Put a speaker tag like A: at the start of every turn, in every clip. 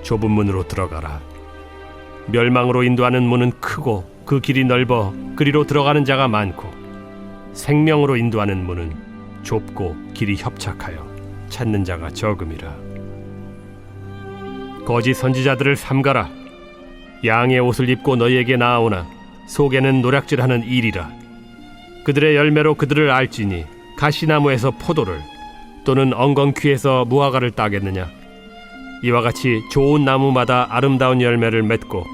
A: 좁은 문으로 들어가라. 멸망으로 인도하는 문은 크고 그 길이 넓어 그리로 들어가는 자가 많고, 생명으로 인도하는 문은 좁고 길이 협착하여 찾는 자가 적음이라. 거짓 선지자들을 삼가라. 양의 옷을 입고 너희에게 나아오나 속에는 노략질하는 일이라. 그들의 열매로 그들을 알지니 가시나무에서 포도를 또는 엉겅퀴에서 무화과를 따겠느냐. 이와 같이 좋은 나무마다 아름다운 열매를 맺고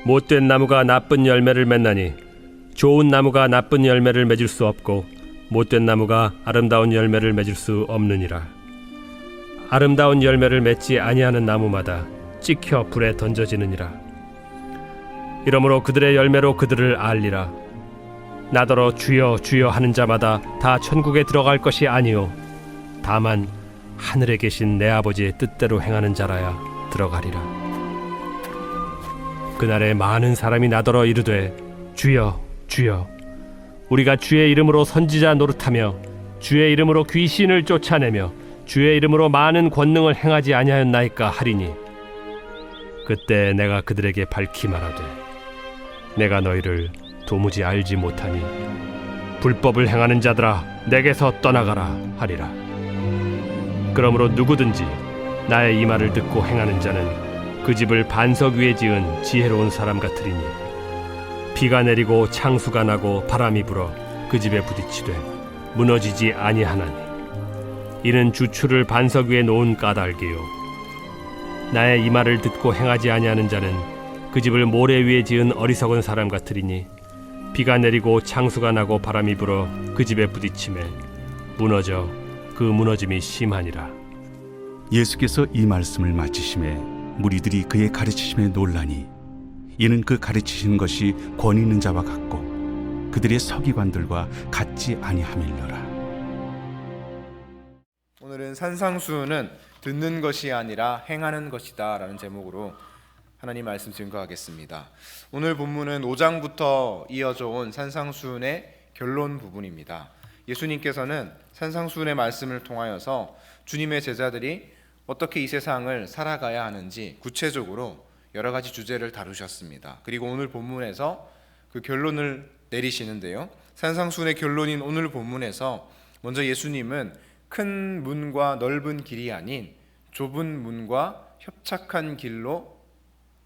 A: 못된 나무가 나쁜 열매를 맺나니, 좋은 나무가 나쁜 열매를 맺을 수 없고 못된 나무가 아름다운 열매를 맺을 수 없느니라. 아름다운 열매를 맺지 아니하는 나무마다 찍혀 불에 던져지느니라. 이러므로 그들의 열매로 그들을 알리라. 나더러 주여 주여 하는 자마다 다 천국에 들어갈 것이 아니요 다만 하늘에 계신 내 아버지의 뜻대로 행하는 자라야 들어가리라. 그날에 많은 사람이 나더러 이르되 주여 주여 우리가 주의 이름으로 선지자 노릇하며 주의 이름으로 귀신을 쫓아내며 주의 이름으로 많은 권능을 행하지 아니하였나이까 하리니, 그때 내가 그들에게 밝히 말하되 내가 너희를 도무지 알지 못하니 불법을 행하는 자들아 내게서 떠나가라 하리라. 그러므로 누구든지 나의 이 말을 듣고 행하는 자는 그 집을 반석 위에 지은 지혜로운 사람 같으리니, 비가 내리고 창수가 나고 바람이 불어 그 집에 부딪히되 무너지지 아니하나니, 이는 주추를 반석 위에 놓은 까닭이요 나의 이 말을 듣고 행하지 아니하는 자는 그 집을 모래 위에 지은 어리석은 사람 같으리니, 비가 내리고 창수가 나고 바람이 불어 그 집에 부딪히매 무너져 그 무너짐이 심하니라.
B: 예수께서 이 말씀을 마치심에 무리들이 그의 가르치심에 놀라니, 이는 그 가르치시는 것이 권위 있는 자와 같고 그들의 서기관들과 같지 아니함일러라.
C: 오늘은 산상수훈은 듣는 것이 아니라 행하는 것이다 라는 제목으로 하나님 말씀 증거하겠습니다. 오늘 본문은 5장부터 이어져 온 산상수훈의 결론 부분입니다. 예수님께서는 산상수훈의 말씀을 통하여서 주님의 제자들이 어떻게 이 세상을 살아가야 하는지 구체적으로 여러 가지 주제를 다루셨습니다. 그리고 오늘 본문에서 그 결론을 내리시는데요, 산상수훈의 결론인 오늘 본문에서 먼저 예수님은 큰 문과 넓은 길이 아닌 좁은 문과 협착한 길로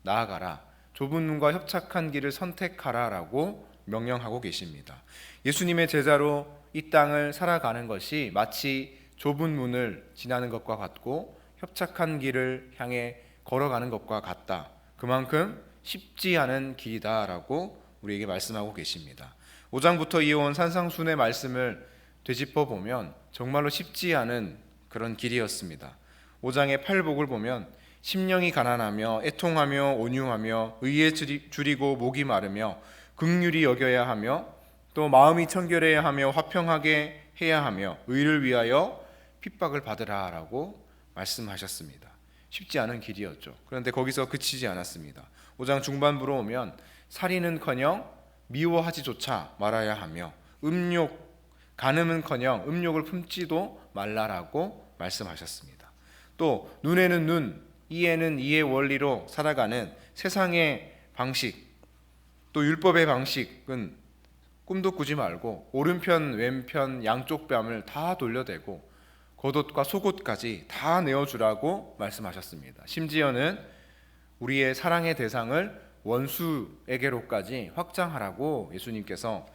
C: 나아가라, 좁은 문과 협착한 길을 선택하라 라고 명령하고 계십니다. 예수님의 제자로 이 땅을 살아가는 것이 마치 좁은 문을 지나는 것과 같고 협착한 길을 향해 걸어가는 것과 같다, 그만큼 쉽지 않은 길이다 라고 우리에게 말씀하고 계십니다. 5장부터 이어온 산상수훈의 말씀을 되짚어 보면 정말로 쉽지 않은 그런 길이었습니다. 5장의 팔복을 보면 심령이 가난하며 애통하며 온유하며 의에 줄이고 목이 마르며 긍휼히 여겨야 하며 또 마음이 청결해야 하며 화평하게 해야 하며 의를 위하여 핍박을 받으라 라고 말씀하셨습니다. 쉽지 않은 길이었죠. 그런데 거기서 그치지 않았습니다. 5장 중반부로 오면 살인은커녕 미워하지조차 말아야 하며 간음은커녕 음욕을 품지도 말라라고 말씀하셨습니다. 또 눈에는 눈, 이에는 이의 원리로 살아가는 세상의 방식, 또 율법의 방식은 꿈도 꾸지 말고 오른편 왼편 양쪽 뺨을 다 돌려대고 겉옷과 속옷까지 다 내어주라고 말씀하셨습니다. 심지어는 우리의 사랑의 대상을 원수에게로까지 확장하라고 예수님께서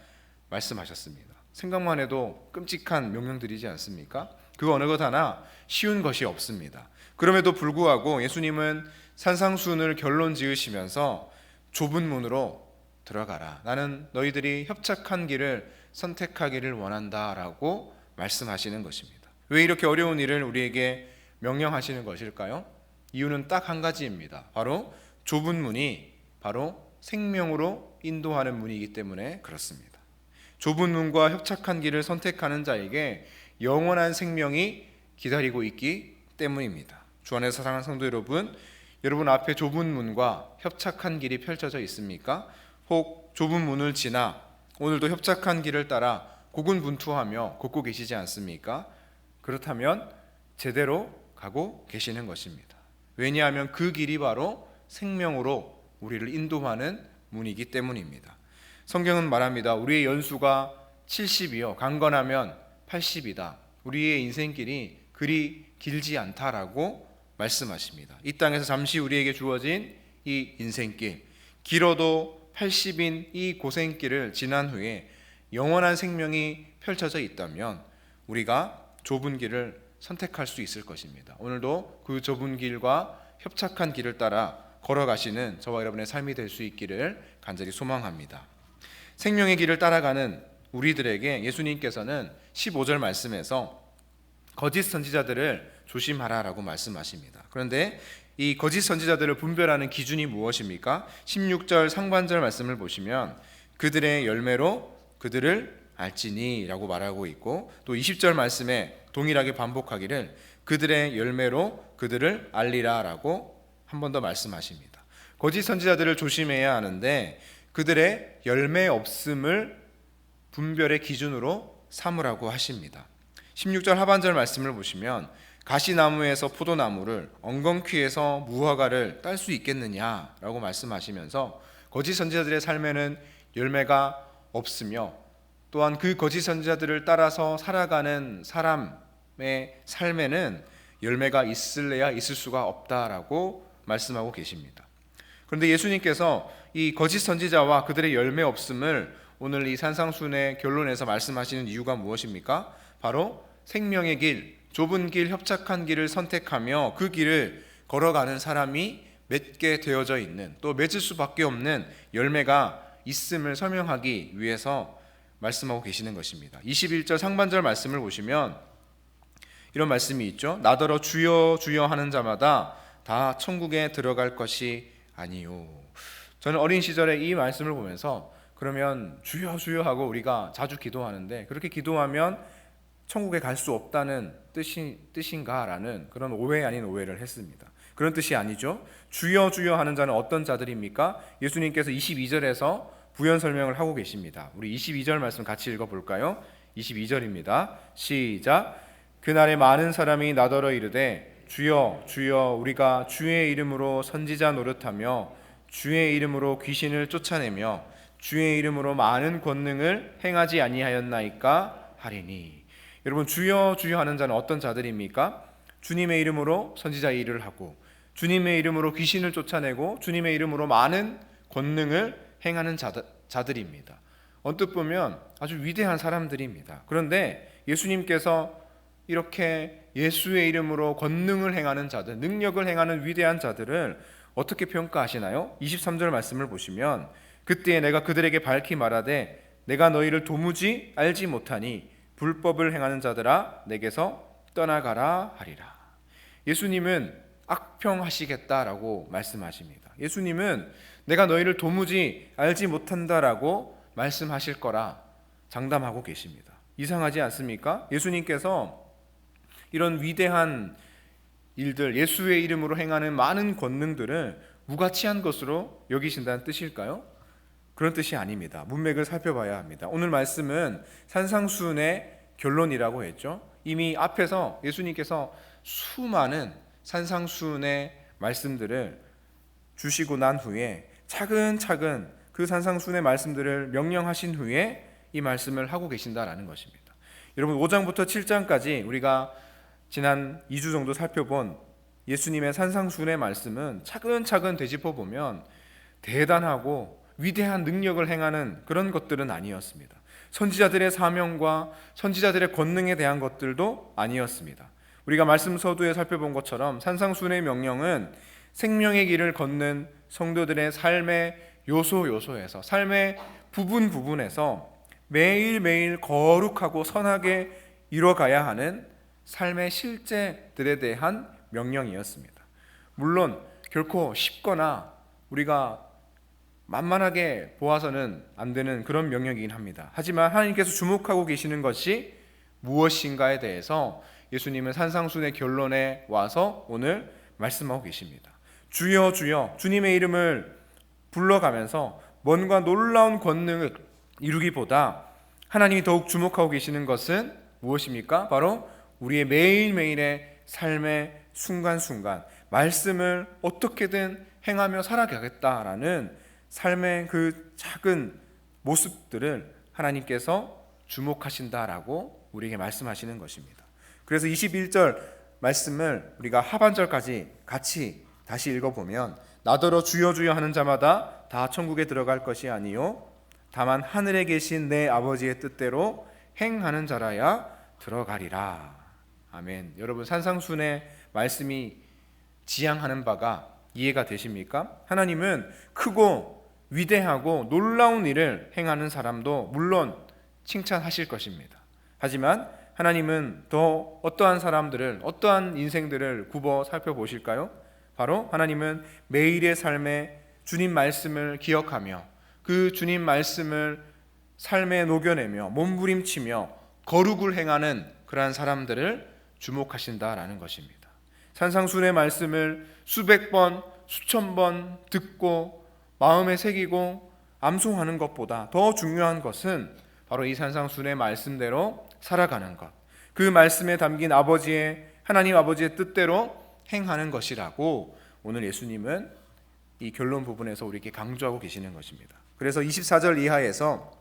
C: 말씀하셨습니다. 생각만 해도 끔찍한 명령들이지 않습니까? 그 어느 것 하나 쉬운 것이 없습니다. 그럼에도 불구하고 예수님은 산상수훈을 결론 지으시면서 좁은 문으로 들어가라, 나는 너희들이 협착한 길을 선택하기를 원한다라고 말씀하시는 것입니다. 왜 이렇게 어려운 일을 우리에게 명령하시는 것일까요? 이유는 딱 한 가지입니다. 바로 좁은 문이 바로 생명으로 인도하는 문이기 때문에 그렇습니다. 좁은 문과 협착한 길을 선택하는 자에게 영원한 생명이 기다리고 있기 때문입니다. 주 안에서 사랑하는 성도 여러분 앞에 좁은 문과 협착한 길이 펼쳐져 있습니까? 혹 좁은 문을 지나 오늘도 협착한 길을 따라 고군분투하며 걷고 계시지 않습니까? 그렇다면 제대로 가고 계시는 것입니다. 왜냐하면 그 길이 바로 생명으로 우리를 인도하는 문이기 때문입니다. 성경은 말합니다. 우리의 연수가 70이요 강건하면 80이다. 우리의 인생길이 그리 길지 않다라고 말씀하십니다. 이 땅에서 잠시 우리에게 주어진 이 인생길, 길어도 80인 이 고생길을 지난 후에 영원한 생명이 펼쳐져 있다면 우리가 좁은 길을 선택할 수 있을 것입니다. 오늘도 그 좁은 길과 협착한 길을 따라 걸어가시는 저와 여러분의 삶이 될 수 있기를 간절히 소망합니다. 생명의 길을 따라가는 우리들에게 예수님께서는 15절 말씀에서 거짓 선지자들을 조심하라라고 말씀하십니다. 그런데 이 거짓 선지자들을 분별하는 기준이 무엇입니까? 16절 상반절 말씀을 보시면 그들의 열매로 그들을 알지니 라고 말하고 있고, 또 20절 말씀에 동일하게 반복하기를 그들의 열매로 그들을 알리라 라고 한 번 더 말씀하십니다. 거짓 선지자들을 조심해야 하는데 그들의 열매 없음을 분별의 기준으로 삼으라고 하십니다. 16절 하반절 말씀을 보시면 가시나무에서 포도나무를 엉겅퀴에서 무화과를 딸 수 있겠느냐라고 말씀하시면서 거짓 선지자들의 삶에는 열매가 없으며 또한 그 거짓 선지자들을 따라서 살아가는 사람의 삶에는 열매가 있을래야 있을 수가 없다라고 말씀하고 계십니다. 그런데 예수님께서 이 거짓 선지자와 그들의 열매 없음을 오늘 이 산상순의 결론에서 말씀하시는 이유가 무엇입니까? 바로 생명의 길, 좁은 길, 협착한 길을 선택하며 그 길을 걸어가는 사람이 맺게 되어져 있는, 또 맺을 수밖에 없는 열매가 있음을 설명하기 위해서 말씀하고 계시는 것입니다. 21절 상반절 말씀을 보시면 이런 말씀이 있죠. 나더러 주여 주여 하는 자마다 다 천국에 들어갈 것이 아니요. 저는 어린 시절에 이 말씀을 보면서 그러면 주여 주여 하고 우리가 자주 기도하는데 그렇게 기도하면 천국에 갈 수 없다는 뜻인가라는 그런 오해 아닌 오해를 했습니다. 그런 뜻이 아니죠. 주여 주여 하는 자는 어떤 자들입니까? 예수님께서 22절에서 부연 설명을 하고 계십니다. 우리 22절 말씀 같이 읽어볼까요? 22절입니다. 시작. 그날에 많은 사람이 나더러 이르되 주여 주여 우리가 주의 이름으로 선지자 노릇하며 주의 이름으로 귀신을 쫓아내며 주의 이름으로 많은 권능을 행하지 아니하였나이까 하리니. 여러분, 주여 주여 하는 자는 어떤 자들입니까? 주님의 이름으로 선지자의 일을 하고 주님의 이름으로 귀신을 쫓아내고 주님의 이름으로 많은 권능을 행하는 자들입니다. 언뜻 보면 아주 위대한 사람들입니다. 그런데 예수님께서 이렇게 예수의 이름으로 권능을 행하는 자들, 능력을 행하는 위대한 자들을 어떻게 평가하시나요? 23절 말씀을 보시면 그때에 내가 그들에게 밝히 말하되 내가 너희를 도무지 알지 못하니 불법을 행하는 자들아 내게서 떠나가라 하리라. 예수님은 악평하시겠다라고 말씀하십니다. 예수님은 내가 너희를 도무지 알지 못한다라고 말씀하실 거라 장담하고 계십니다. 이상하지 않습니까? 예수님께서 이런 위대한 일들, 예수의 이름으로 행하는 많은 권능들을 무가치한 것으로 여기신다는 뜻일까요? 그런 뜻이 아닙니다. 문맥을 살펴봐야 합니다. 오늘 말씀은 산상수훈의 결론이라고 했죠. 이미 앞에서 예수님께서 수많은 산상수훈의 말씀들을 주시고 난 후에 차근차근 그 산상수훈의 말씀들을 명령하신 후에 이 말씀을 하고 계신다라는 것입니다. 여러분, 5장부터 7장까지 우리가 지난 2주 정도 살펴본 예수님의 산상수훈의 말씀은 차근차근 되짚어 보면 대단하고 위대한 능력을 행하는 그런 것들은 아니었습니다. 선지자들의 사명과 선지자들의 권능에 대한 것들도 아니었습니다. 우리가 말씀 서두에 살펴본 것처럼 산상수훈의 명령은 생명의 길을 걷는 성도들의 삶의 요소에서, 삶의 부분에서 매일매일 거룩하고 선하게 이뤄가야 하는 삶의 실제들에 대한 명령이었습니다. 물론 결코 쉽거나 우리가 만만하게 보아서는 안 되는 그런 명령이긴 합니다. 하지만 하나님께서 주목하고 계시는 것이 무엇인가에 대해서 예수님은 산상수훈의 결론에 와서 오늘 말씀하고 계십니다. 주여 주여 주님의 이름을 불러가면서 뭔가 놀라운 권능을 이루기보다 하나님이 더욱 주목하고 계시는 것은 무엇입니까? 바로 우리의 매일매일의 삶의 순간순간, 말씀을 어떻게든 행하며 살아가겠다라는 삶의 그 작은 모습들을 하나님께서 주목하신다라고 우리에게 말씀하시는 것입니다. 그래서 21절 말씀을 우리가 하반절까지 같이 다시 읽어보면 나더러 주여 주여 하는 자마다 다 천국에 들어갈 것이 아니요 다만 하늘에 계신 내 아버지의 뜻대로 행하는 자라야 들어가리라. 아멘. 여러분, 산상순의 말씀이 지향하는 바가 이해가 되십니까? 하나님은 크고 위대하고 놀라운 일을 행하는 사람도 물론 칭찬하실 것입니다. 하지만 하나님은 더 어떠한 사람들을, 어떠한 인생들을 굽어 살펴보실까요? 바로 하나님은 매일의 삶에 주님 말씀을 기억하며 그 주님 말씀을 삶에 녹여내며 몸부림치며 거룩을 행하는 그러한 사람들을 주목하신다라는 것입니다. 산상순의 말씀을 수백 번, 수천 번 듣고 마음에 새기고 암송하는 것보다 더 중요한 것은 바로 이 산상순의 말씀대로 살아가는 것, 그 말씀에 담긴 하나님 아버지의 뜻대로 행하는 것이라고 오늘 예수님은 이 결론 부분에서 우리에게 강조하고 계시는 것입니다. 그래서 24절 이하에서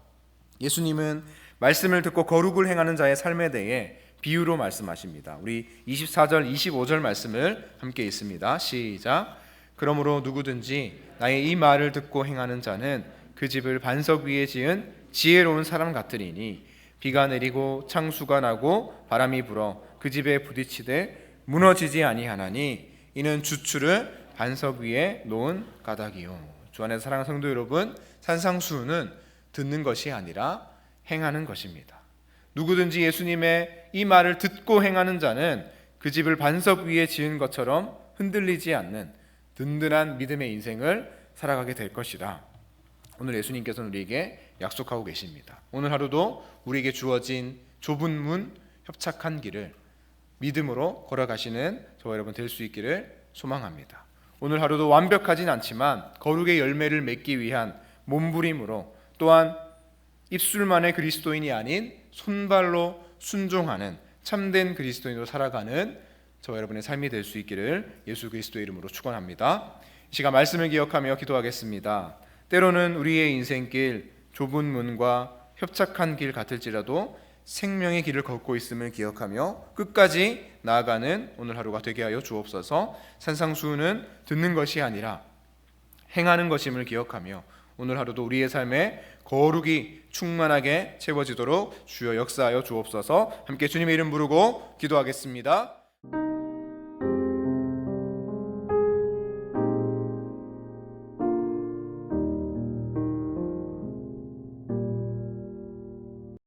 C: 예수님은 말씀을 듣고 거룩을 행하는 자의 삶에 대해 비유로 말씀하십니다. 우리 24절, 25절 말씀을 함께 읽습니다. 시작. 그러므로 누구든지 나의 이 말을 듣고 행하는 자는 그 집을 반석 위에 지은 지혜로운 사람 같으리니 비가 내리고 창수가 나고 바람이 불어 그 집에 부딪히되 무너지지 아니하나니 이는 주추를 반석 위에 놓은 까닭이요. 주 안에서 사랑하는 성도 여러분, 산상수훈은 듣는 것이 아니라 행하는 것입니다. 누구든지 예수님의 이 말을 듣고 행하는 자는 그 집을 반석 위에 지은 것처럼 흔들리지 않는 든든한 믿음의 인생을 살아가게 될 것이다. 오늘 예수님께서는 우리에게 약속하고 계십니다. 오늘 하루도 우리에게 주어진 좁은 문, 협착한 길을 믿음으로 걸어가시는 저와 여러분 될 수 있기를 소망합니다. 오늘 하루도 완벽하진 않지만 거룩의 열매를 맺기 위한 몸부림으로, 또한 입술만의 그리스도인이 아닌 손발로 순종하는 참된 그리스도인으로 살아가는 저와 여러분의 삶이 될 수 있기를 예수 그리스도의 이름으로 축원합니다. 이 시간 말씀을 기억하며 기도하겠습니다. 때로는 우리의 인생길 좁은 문과 협착한 길 같을지라도 생명의 길을 걷고 있음을 기억하며 끝까지 나아가는 오늘 하루가 되게 하여 주옵소서. 산상수훈은 듣는 것이 아니라 행하는 것임을 기억하며 오늘 하루도 우리의 삶에 거룩이 충만하게 채워지도록 주여 역사하여 주옵소서. 함께 주님의 이름 부르고 기도하겠습니다.